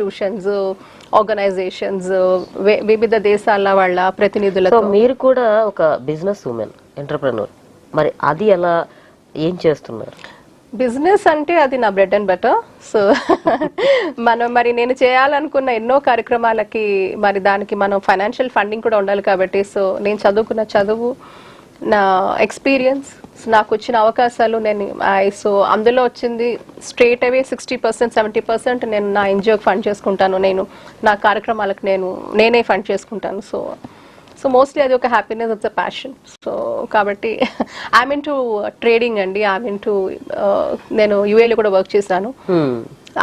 Institutions, organisations, వివిధ దేశాల వాళ్ళ ప్రతినిధులతో. మీరు కూడా ఒక బిజినెస్ ఉమెన్, ఎంటర్‌ప్రెన్యూర్, మరి అది ఎలా ఏం చేస్తున్నారు? బిజినెస్ అంటే అది నా బ్రెడ్ అండ్ బటర్. సో మరి నేను చేయాలనుకున్న ఎన్నో కార్యక్రమాలకి మరి దానికి మనం ఫైనాన్షియల్ ఫండింగ్ కూడా ఉండాలి కాబట్టి, సో నేను చదువుకున్న చదువు, నా ఎక్స్పీరియన్స్, నాకు వచ్చిన అవకాశాలు సో అందులో వచ్చింది స్ట్రేట్ అవే 60%, 70% నేను నా ఎన్జిఓకి ఫండ్ చేసుకుంటాను. నేను నా కార్యక్రమాలకు నేనే ఫండ్ చేసుకుంటాను. సో మోస్ట్లీ అది ఒక happiness, it's a passion. So కాబట్టి ఐఎమ్ ఇన్ టు ట్రేడింగ్ అండి. నేను యుఏలో కూడా వర్క్ చేశాను.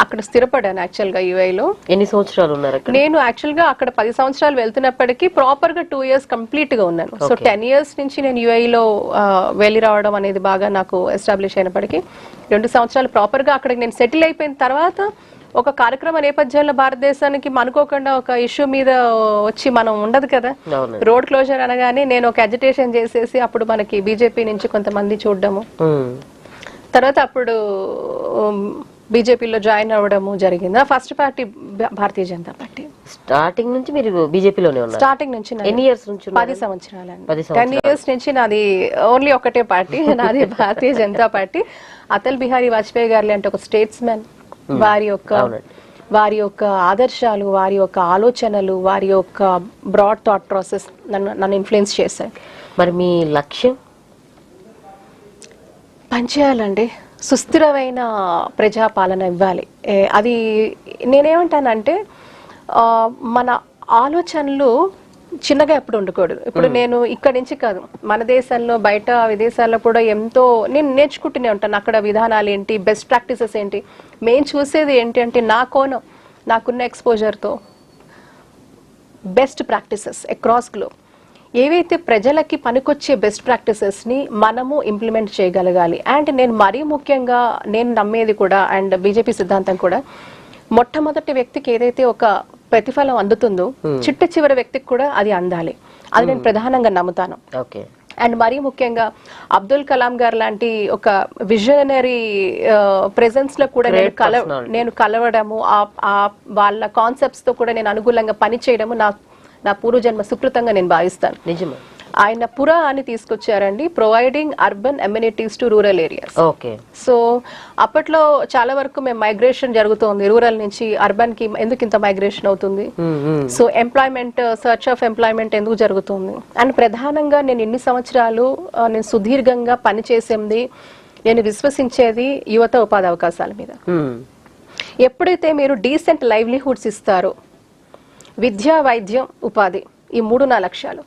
అక్కడ స్థిరపడాను యాక్చువల్గా యుఏలో. ఎన్ని సంవత్సరాలు ఉన్నారు? నేను యాక్చువల్గా అక్కడ 10 సంవత్సరాలు వెళ్తున్నప్పటికీ ప్రాపర్ గా 2 years కంప్లీట్ గా ఉన్నాను. సో 10 years నుంచి నేను యుఏలో వెళ్ళి రావడం అనేది బాగా నాకు ఎస్టాబ్లిష్ అయినప్పటికీ 2 సంవత్సరాలు ప్రాపర్ గా అక్కడికి నేను సెటిల్ అయిపోయిన తర్వాత ఒక కార్యక్రమ నేపథ్యంలో భారతదేశానికి అనుకోకుండా ఒక ఇష్యూ మీద వచ్చి మనం ఉండదు కదా, రోడ్ క్లోజర్ అనగానే నేను ఒక అజిటేషన్ చేసేసి అప్పుడు మనకి బీజేపీ నుంచి కొంతమంది చూడడము, తర్వాత అప్పుడు బీజేపీలో జాయిన్ అవ్వడము జరిగింది. First party Bharatiya Janata party. Starting నుంచి మీరు బీజేపీలోనే ఉన్నారు? స్టార్టింగ్ నుంచి. ఎన్ని ఇయర్స్ నుంచి? 10 సంవత్సరాలు. 10 years నుంచి నాది ఓన్లీ ఒకటే పార్టీ, నాది భారతీయ జనతా పార్టీ. అటల్ బిహారీ వాజ్పేయి గారు అంటే ఒక స్టేట్స్ మ్యాన్, వారి యొక్క ఆదర్శాలు, వారి యొక్క ఆలోచనలు, వారి యొక్క బ్రాడ్ థాట్ ప్రాసెస్ నన్ను ఇన్ఫ్లుయెన్స్ చేశాయి. మరి మీ లక్ష్యం? పనిచేయాలండి, సుస్థిరమైన ప్రజాపాలన ఇవ్వాలి. అది నేనేమంటానంటే మన ఆలోచనలు చిన్నగా ఎప్పుడు ఉండకూడదు. ఇప్పుడు నేను ఇక్కడి నుంచి కాదు, మన దేశంలో బయట విదేశాల్లో కూడా ఎంతో నేను నేర్చుకుంటూనే ఉంటాను. అక్కడ విధానాలు ఏంటి, బెస్ట్ ప్రాక్టీసెస్ ఏంటి, మేము చూసేది ఏంటి అంటే నా కోణం, నాకున్న ఎక్స్పోజర్తో బెస్ట్ ప్రాక్టీసెస్ అక్రాస్ గ్లోబ్ ఏవైతే ప్రజలకి పనికొచ్చే బెస్ట్ ప్రాక్టీసెస్ని మనము ఇంప్లిమెంట్ చేయగలగాలి. అండ్ నేను మరీ ముఖ్యంగా నేను నమ్మేది కూడా, అండ్ బీజేపీ సిద్ధాంతం కూడా, మొట్టమొదటి వ్యక్తికి ఏదైతే ఒక ప్రతిఫలం అందుతుందో చిట్ట చివరి వ్యక్తికి కూడా అది అందాలి. అది నేను ప్రధానంగా నమ్ముతాను. అండ్ మరీ ముఖ్యంగా అబ్దుల్ కలాం గారు లాంటి ఒక విజనరీ ప్రెజెన్స్ లో కూడా నేను కలవడము, వాళ్ళ కాన్సెప్ట్స్ తో కూడా నేను అనుకూలంగా పనిచేయడము నా పూర్వజన్మ సుకృతంగా నేను భావిస్తాను. నిజమే. ఆయన పురా అని తీసుకొచ్చారండి, providing urban amenities to rural areas. So అప్పట్లో చాలా వరకు మేము మైగ్రేషన్ జరుగుతుంది రూరల్ నుంచి అర్బన్ కి. ఎందుకు ఇంత మైగ్రేషన్ అవుతుంది? So employment, search of employment ఎందుకు జరుగుతుంది? అండ్ ప్రధానంగా నేను ఇన్ని సంవత్సరాలు నేను సుదీర్ఘంగా పనిచేసేది, నేను విశ్వసించేది యువత ఉపాధి అవకాశాల మీద. ఎప్పుడైతే మీరు డీసెంట్ లైవ్లీహుడ్స్ ఇస్తారో, విద్య, వైద్యం, ఉపాధి, ఈ 3 నా లక్ష్యాలు.